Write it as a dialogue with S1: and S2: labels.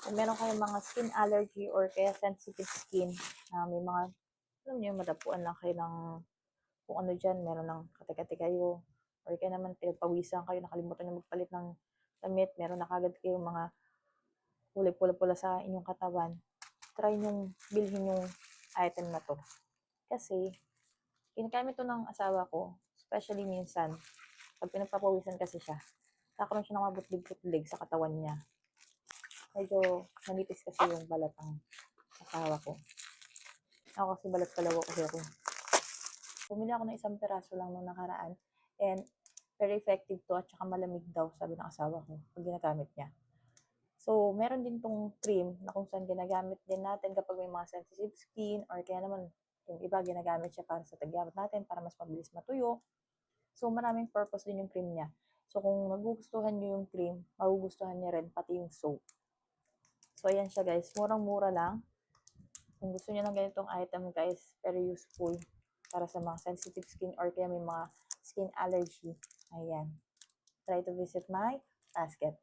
S1: Kung meron kayong mga skin allergy or kaya sensitive skin, na may mga, alam niyo, madapuan lang kayo ng kung ano dyan, meron ng kati-kati kayo, or kaya naman pinagpawisan kayo, nakalimutan nyo magpalit ng damit, meron na kagad kayong mga kulay pula-pula sa inyong katawan, try nyong bilhin yung item na to. Kasi, ginagamit to ng asawa ko, especially minsan, pag pinagpapawisan kasi siya, kakaroon siya ng mga butlig-butlig sa katawan niya. Medyo manipis kasi yung balat ng asawa ko. Ako kasi balat kalawa kasi ako. Bumili ako ng isang peraso lang nung nakaraan, and very effective to, at saka malamig daw, sabi ng asawa ko, pag ginagamit niya. So, meron din tong cream na kung saan ginagamit din natin kapag may mga sensitive skin, or kaya naman yung iba ginagamit siya para sa tagyawat natin para mas mabilis matuyo. So, maraming purpose din yung cream niya. So, kung magugustuhan niyo yung cream, magugustuhan niya rin pati yung soap. So, ayan siya guys. Murang-mura lang. Kung gusto niyo ng ganitong item guys, very useful para sa mga sensitive skin or kaya may mga skin allergy. Ayan. Try to visit my basket.